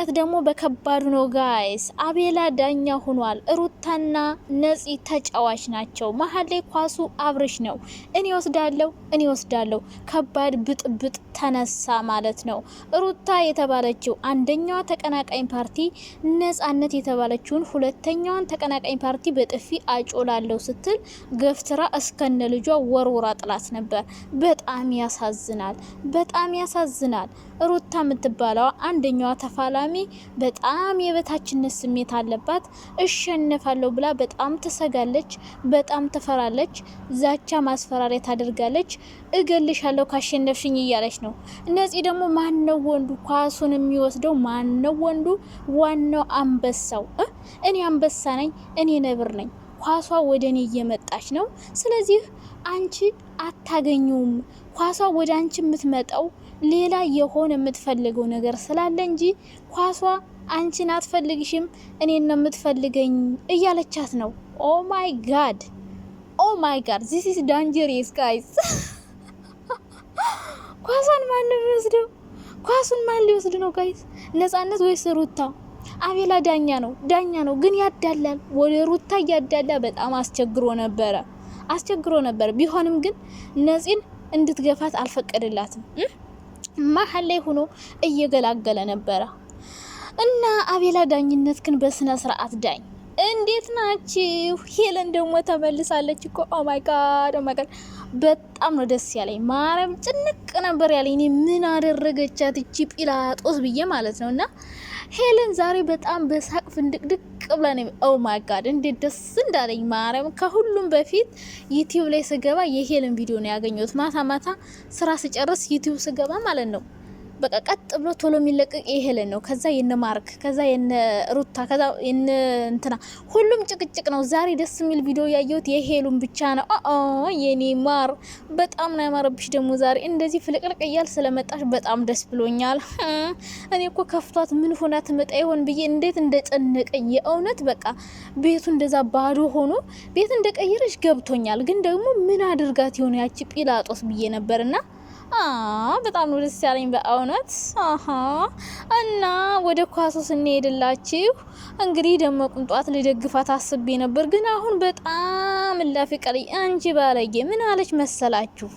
ጦርነት ደግሞ በከባዱ ነው ጋይስ። አቤላ ዳኛ ሆኗል። ሩታና ነፂ ተጫዋች ናቸው። መሀል ላይ ኳሱ አብርሽ ነው። እኔ ወስዳለሁ። ከባድ ብጥብጥ ተነሳ ማለት ነው። ሩታ የተባለችው አንደኛዋ ተቀናቃኝ ፓርቲ ነጻነት የተባለችውን ሁለተኛዋን ተቀናቃኝ ፓርቲ በጥፊ አጮላለሁ ስትል ገፍትራ እስከነ ልጇ ወርውራ ጥላት ነበር። በጣም ያሳዝናል። ሩታ የምትባለው አንደኛዋ ተፋላሚ በጣም የበታችነት ስሜት አለባት። እሸነፋለሁ ብላ በጣም ትሰጋለች፣ በጣም ትፈራለች። ዛቻ ማስፈራሪያ ታደርጋለች። እገልሻለሁ ካሸነፍሽኝ እያለች ነው። እነዚህ ደግሞ ማነው ወንዱ ኳሱን የሚወስደው? ማነው ወንዱ? ዋናው አንበሳው። እኔ አንበሳ ነኝ፣ እኔ ነብር ነኝ። ኳሷ ወደ እኔ እየመጣች ነው። ስለዚህ አንቺ አታገኙም። ኳሷ ወደ አንቺ የምትመጣው ሌላ የሆነ የምትፈልገው ነገር ስላለ እንጂ ኳሷ አንቺን አትፈልግሽም፣ እኔን ነው የምትፈልገኝ እያለቻት ነው። ኦ ማይ ጋድ this is dangerous guys። ኳሷን ማን ነው የሚወስደው? ኳሱን ማን ሊወስድ ነው ጋይስ? ነጻነት ወይስ ሩታ? አቤላ ዳኛ ነው ግን ያዳላል። ወደ ሩታ ያዳላ በጣም አስቸግሮ ነበር። ቢሆንም ግን ነፂን እንድትገፋት አልፈቀደላትም። መሀል ላይ ሆኖ እየገላገለ ነበረ እና አቤላ ዳኝነት ግን በስነ ስርዓት ዳኝ። እንዴት ናችሁ? ሄለን ደግሞ ተመልሳለች እኮ ኦ ማይ ጋድ በጣም ነው ደስ ያለኝ። ማርያም ጭንቅ ነበር ያለኝ እኔ ምን አደረገቻት እቺ ጲላጦስ ብዬ ማለት ነውና ሄለን ዛሬ በጣም በሳቅ ፍንድቅድቅ ብላ ነው። ኦ ማይ ጋድ እንዴት ደስ እንዳለኝ ማርያም። ከሁሉም በፊት ዩቲዩብ ላይ ስገባ የሄለን ቪዲዮ ነው ያገኘሁት። ማታ ስራ ስጨርስ ዩቲዩብ ስገባ ማለት ነው በቃ ቀጥ ብሎ ቶሎ የሚለቀቅ የሄለን ነው። ከዛ የነ ማርክ፣ ከዛ የነ ሩታ፣ ከዛ የነ እንትና ሁሉም ጭቅጭቅ ነው። ዛሬ ደስ የሚል ቪዲዮ ያየሁት የሄሉን ብቻ ነው። የኔ ማር በጣም ነው ያማረብሽ ደግሞ ዛሬ እንደዚህ ፍልቅልቅ እያል ስለመጣሽ በጣም ደስ ብሎኛል። እኔ እኮ ከፍቷት ምን ሆና ትመጣ ይሆን ብዬ እንዴት እንደጨነቀኝ የእውነት በቃ ቤቱ እንደዛ ባዶ ሆኖ ቤት እንደቀየረሽ ገብቶኛል። ግን ደግሞ ምን አድርጋት ይሆን ያቺ ጲላጦስ ብዬ ነበርና በጣም ነው ደስ ያለኝ በእውነት። እና ወደ ኳሱ ስንሄድላችሁ እንግዲህ ደግሞ ቁንጧት ልደግፋት አስቤ ነበር፣ ግን አሁን በጣም ላፍቀለኝ። አንቺ ባለጌ ምን አለች መሰላችሁ?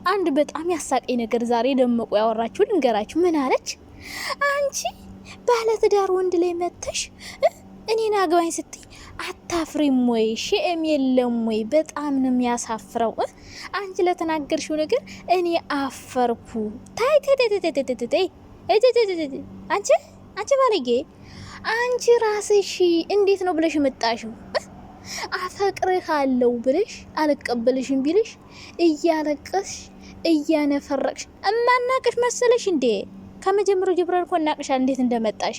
አንድ በጣም ያሳቀኝ ነገር ዛሬ ደመቁ ያወራችሁ ልንገራችሁ። ምን አለች? አንቺ ባለትዳር ወንድ ላይ መተሽ እኔን አግባኝ ስትይ አታፍሪም ወይ? ሼም የለም ወይ? በጣም ነው የሚያሳፍረው። አንቺ ለተናገርሽው ነገር እኔ አፈርኩ። ታይ አንቺ ባለጌ፣ አንቺ ራስሽ እንዴት ነው ብለሽ መጣሽው? አፈቅርሃለሁ ብለሽ አልቀበልሽም ቢልሽ እያለቀስሽ እያነፈረቅሽ እማናቅሽ መሰለሽ እንዴ? ከመጀመሪያው ጀምረን እኮ እናቅሻል እንዴት እንደመጣሽ።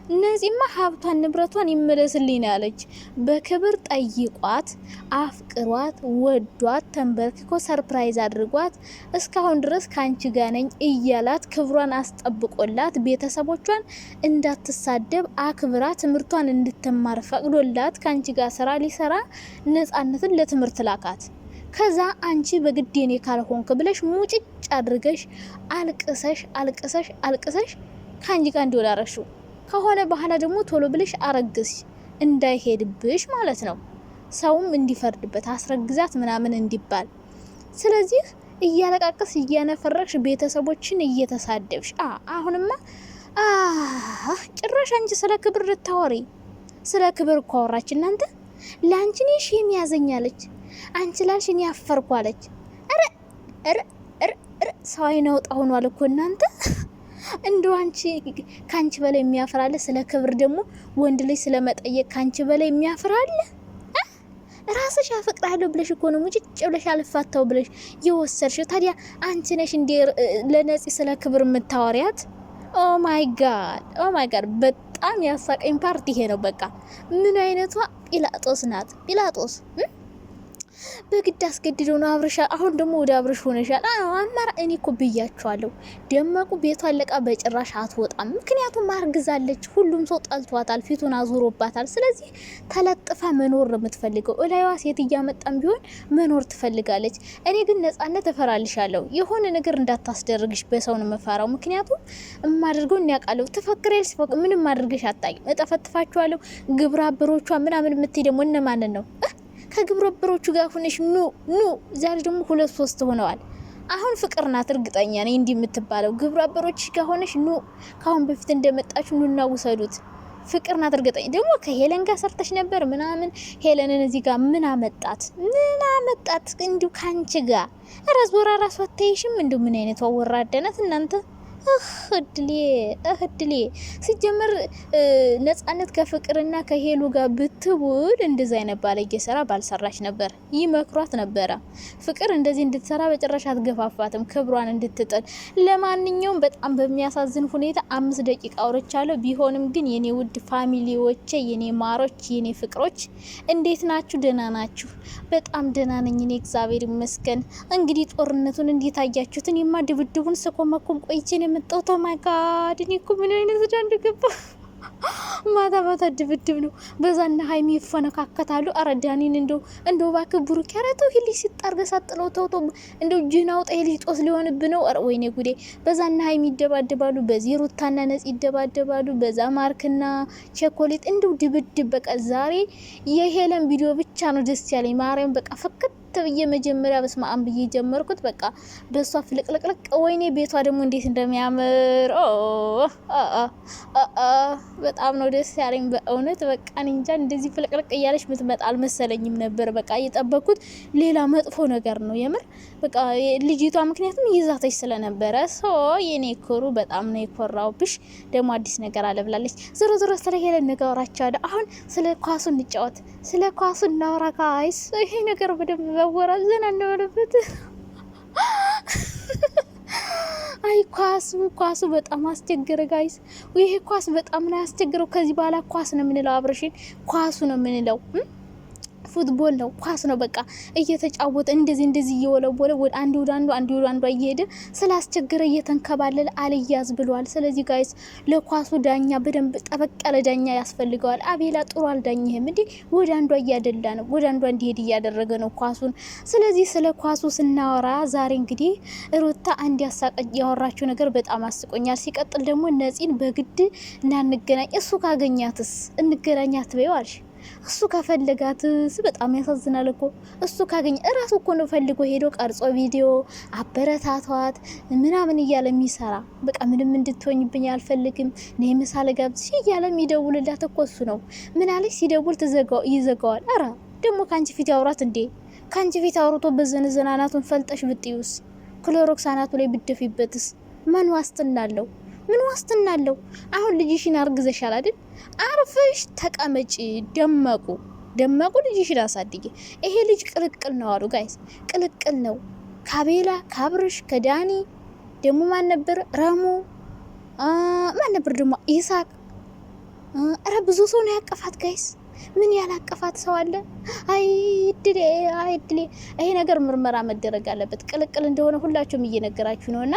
እነዚህማ ሀብቷን ንብረቷን ይመለስልኝ ነው ያለች። በክብር ጠይቋት፣ አፍቅሯት፣ ወዷት፣ ተንበርክኮ ሰርፕራይዝ አድርጓት እስካሁን ድረስ ካንቺ ጋር ነኝ እያላት ክብሯን አስጠብቆላት ቤተሰቦቿን እንዳትሳደብ አክብራ ትምህርቷን እንድትማር ፈቅዶላት ካንቺ ጋር ስራ ሊሰራ ነጻነትን ለትምህርት ላካት። ከዛ አንቺ በግዴኔ ካልሆንክ ብለሽ ሙጭጭ አድርገሽ አልቅሰሽ ካንቺ ጋር እንዲወዳረሹ ከሆነ በኋላ ደግሞ ቶሎ ብለሽ አረግሽ እንዳይሄድብሽ ማለት ነው። ሰውም እንዲፈርድበት አስረግዛት ምናምን እንዲባል። ስለዚህ እያለቃቀስ እያነፈረሽ ቤተሰቦችን እየተሳደብሽ አሁንማ ጭራሽ አንቺ ስለ ክብር ልታወሪ። ስለ ክብር እኮ አወራች እናንተ። ላንቺ ነሽ የሚያዘኛለች አንቺ ላልሽ እኔ አፈርኳለች። ሰው አይነውጣ ሆኗል እኮ እናንተ። እንደው አንቺ ካንቺ በላይ የሚያፈራለ ስለ ክብር ደግሞ ወንድ ልጅ ስለመጠየቅ ካንቺ በላይ የሚያፈራለ? ራስሽ አፈቅራለሁ ብለሽ እኮ ነው ሙጭጭ ብለሽ አልፋታው ብለሽ የወሰድሽው። ታዲያ አንቺ ነሽ እንዴ ለነፂ ስለ ክብር የምታወሪያት? ኦ ማይ ጋድ በጣም ያሳቀኝ ፓርቲ ይሄ ነው። በቃ ምን አይነቷ ጲላጦስ ናት ጲላጦስ። በግድ አስገድደው ነው አብርሻ። አሁን ደግሞ ወደ አብርሽ ሆነሻል። አማራ እኔ እኮ ብያቸዋለሁ። ደመቁ ቤቷ አለቃ በጭራሽ አትወጣም። ምክንያቱም አርግዛለች። ሁሉም ሰው ጠልቷታል፣ ፊቱን አዙሮባታል። ስለዚህ ተለጥፋ መኖር ነው የምትፈልገው። እላይዋ ሴት እያመጣም ቢሆን መኖር ትፈልጋለች። እኔ ግን ነጻነት እፈራልሻለሁ። የሆነ ነገር እንዳታስደርግሽ በሰው ነው የምፈራው። ምክንያቱም እማደርገው እንያውቃለሁ። ትፈክሬል ሲፈቅ ምንም አድርገሽ አታውቂም። እጠፈጥፋችኋለሁ። ግብረ አበሮቿ ምናምን የምትይ ደግሞ እነማንን ነው? ከግብረ አበሮቹ ጋር ሆነሽ ኑ ዛሬ ደግሞ 2-3 ሆነዋል። አሁን ፍቅር ናት እርግጠኛ ነኝ እንዲህ የምትባለው። ግብረ አበሮች ጋር ሆነሽ ኑ፣ ካሁን በፊት እንደመጣችሁ ኑና ውሰዱት። ፍቅር ናት እርግጠኛ። ደግሞ ከሄለን ጋር ሰርተሽ ነበር ምናምን። ሄለንን እዚህ ጋር ምን አመጣት እንዲሁ ካንቺ ጋር? ራስ ወራ ራስ ወተይሽም እንዲሁ ምን አይነት ወራደነት እናንተ። እህድሌ ሲጀመር ነጻነት ከፍቅርና ከሄሉ ጋር ብትውል እንደዛ አይነት ባለጌ ስራ ባልሰራች ነበር። ይመክሯት ነበረ። ፍቅር እንደዚህ እንድትሰራ በጭራሽ አትገፋፋትም፣ ክብሯን እንድትጥል። ለማንኛውም በጣም በሚያሳዝን ሁኔታ 5 ደቂቃ አውርቻለሁ። ቢሆንም ግን የኔ ውድ ፋሚሊዎቼ፣ የኔ ማሮች፣ የኔ ፍቅሮች እንዴት ናችሁ? ደህና ናችሁ? በጣም ደህና ነኝ እኔ እግዚአብሔር ይመስገን። እንግዲህ ጦርነቱን እንዴት አያችሁት? እኔማ ድብድቡን ስኮመኩም ቆይቼ የመጣሁት። ኦ ማይ ጋድ እኔ እኮ ምን አይነት ዳንድ ገባ። ማታ ድብድብ ነው። በዛና ሀይሚ ይፈነካከታሉ። አረ ዳኒን እንደው እባክህ ብሩክ ያረተው ሂሊ ሲጣርገ ሳጥለው ተውቶ እንደው ጅናው ጤሊ ጦስ ሊሆንብ ነው። አረ ወይኔ ጉዴ። በዛና ሀይሚ ይደባደባሉ፣ በዚህ ሩታና ነጽ ይደባደባሉ፣ በዛ ማርክና ቸኮሌት እንደው ድብድብ። በቃ ዛሬ የሄለን ቪዲዮ ብቻ ነው ደስ ያለኝ። ማርያም በቃ ፈከት ብዬ መጀመሪያ በስመ አብ ብዬ ጀመርኩት። በቃ በሷ ፍልቅልቅልቅ። ወይኔ ቤቷ ደግሞ እንዴት እንደሚያምር በጣም ነው ደስ ያለኝ በእውነት። በቃ እንጃ እንደዚህ ፍልቅልቅ እያለች ምትመጣ አልመሰለኝም ነበር። በቃ እየጠበኩት ሌላ መጥፎ ነገር ነው የምር። በቃ ልጅቷ ምክንያቱም ይዛተች ስለነበረ የኔ ኮሩ በጣም ነው የኮራውብሽ። ደግሞ አዲስ ነገር አለ ብላለች። ዞሮ ዞሮ ስለ ሄለን ነገራቻለሁ። አሁን ስለ ኳሱ እንጫወት፣ ስለ ኳሱ እናወራ ጋይስ። ይሄ ነገር በደንብ ወራ ዘና እንደወረበት። አይ ኳሱ በጣም አስቸገረ ጋይስ። ይሄ ኳስ በጣም ነው ያስቸገረው። ከዚህ በኋላ ኳስ ነው የምንለው፣ አብረሽን ኳሱ ነው የምንለው። ፉትቦል ነው፣ ኳስ ነው። በቃ እየተጫወተ እንደዚህ እየወለወለ ወደ አንዱ እየሄደ ስላስቸገረ እየተንከባለለ አልያዝ ብሏል። ስለዚህ ጋይስ ለኳሱ ዳኛ በደንብ ጠበቅ ያለ ዳኛ ያስፈልገዋል። አቤላ ጥሩ አልዳኝህም እንዴ? ወደ አንዷ እያደላ ነው፣ ወደ አንዷ እንዲሄድ እያደረገ ነው ኳሱን። ስለዚህ ስለ ኳሱ ስናወራ ዛሬ እንግዲህ ሩታ አንድ ያወራችው ነገር በጣም አስቆኛል። ሲቀጥል ደግሞ ነፂን በግድ እናንገናኝ፣ እሱ ካገኛትስ እንገናኛት በይዋልሽ። እሱ ከፈለጋትስ በጣም ያሳዝናል እኮ። እሱ ካገኘ እራሱ እኮ ነው ፈልጎ ሄዶ ቀርጾ ቪዲዮ አበረታቷት ምናምን እያለ የሚሰራ። በቃ ምንም እንድትሆኝብኝ አልፈልግም ነይ ምሳሌ ጋብዝሽ እያለ የሚደውልላት እኮ እሱ ነው። ምን አለች ሲደውል ይዘጋዋል። አራ ደግሞ ካንቺ ፊት ያውራት እንዴ? ካንቺ ፊት አውርቶ በዘነዘናናቱን ፈልጠሽ ብጥዩስ፣ ክሎሮክስ አናቱ ላይ ብደፊበትስ ማን ዋስትና አለው? ምን ዋስትና አለው? አሁን ልጅሽን አርግዘሻል አይደል? አርፈሽ ተቀመጪ። ደመቁ ልጅሽን አሳድጊ። ይሄ ልጅ ቅልቅል ነው አሉ ጋይስ፣ ቅልቅል ነው። ካቤላ ካብርሽ ከዳኒ ደግሞ ማን ነበር? ረሙ ማን ነበር ደግሞ? ኢሳቅ። አረ ብዙ ሰው ነው ያቀፋት ጋይስ። ምን ያላቀፋት ሰው አለ? አይድሌ ይሄ ነገር ምርመራ መደረግ አለበት። ቅልቅል እንደሆነ ሁላችሁም እየነገራችሁ ነውና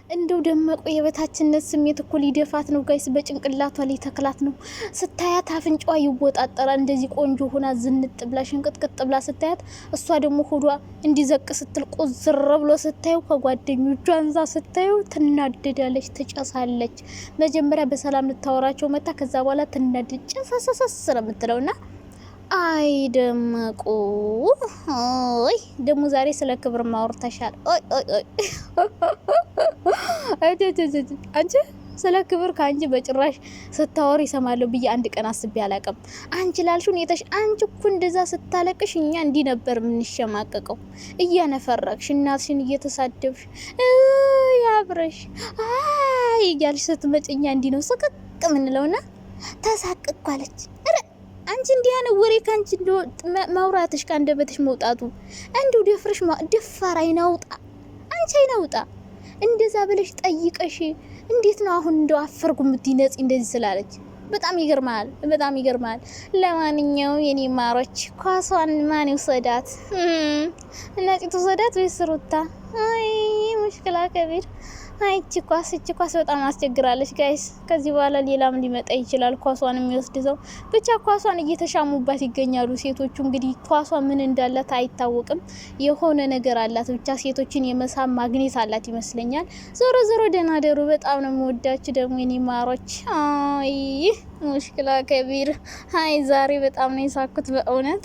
እንደው ደመቁ የበታችነት ስሜት እኮ ሊደፋት ነው ጋይስ። በጭንቅላቷ ላይ ተክላት ነው ስታያት። አፍንጫዋ ይወጣጠራል እንደዚህ ቆንጆ ሆና ዝንጥ ብላ ሽንቅጥቅጥ ብላ ስታያት፣ እሷ ደግሞ ሆዷ እንዲዘቅ ስትል ቁዝር ብሎ ስታዩ፣ ከጓደኞቿ አንዛ ስታዩ ትናደዳለች፣ ትጨሳለች። መጀመሪያ በሰላም ልታወራቸው መጣ፣ ከዛ በኋላ ትናደድ ጨሰሰሰስ ስለምትለውና አይ ደመቁ ደግሞ ዛሬ ስለ ክብር ማውርተሻል። አንቺ ስለ ክብር ከአንቺ በጭራሽ ስታወር ይሰማለሁ ብዬ አንድ ቀን አስቤ አላቅም። አንቺ ላልሽው ነተሽ አንቺ እኮ እንደዛ ስታለቅሽ እኛ እንዲህ ነበር የምንሸማቀቀው፣ እያነፈረቅሽ እናትሽን እየተሳደብሽ ያብረሽ እያልሽ ስትመጭኛ እንዲህ ነው ስቅቅ ምንለውና ተሳቅቋለች። አንቺ እንዲያነ ወሬ ካንቺ ማውራትሽ ካንደበትሽ መውጣቱ እንዲው ደፍረሽ ደፋር አይናውጣ። አንቺ አይናውጣ እንደዛ ብለሽ ጠይቀሽ እንዴት ነው አሁን እንደው አፈርጉ ምትነጽ እንደዚህ ስላለች በጣም ይገርማል፣ በጣም ይገርማል። ለማንኛውም የኔ ማሮች ኳሷን ማን ይውሰዳት? ነፂ ትውሰዳት ወይስ ሩታ? አይ ሙሽክላ ከቢር። አይ እቺ ኳስ በጣም አስቸግራለች ጋይስ። ከዚህ በኋላ ሌላም ሊመጣ ይችላል ኳሷን የሚወስድ ሰው። ብቻ ኳሷን እየተሻሙባት ይገኛሉ ሴቶቹ። እንግዲህ ኳሷ ምን እንዳላት አይታወቅም። የሆነ ነገር አላት ብቻ ሴቶችን የመሳብ ማግኔት አላት ይመስለኛል። ዞሮ ዞሮ ደህና ደሩ። በጣም ነው የምወዳችሁ ደግሞ የኔ ማሮች። አይ ሙሽክላ ከቢር። አይ ዛሬ በጣም ነው የሳኩት በእውነት።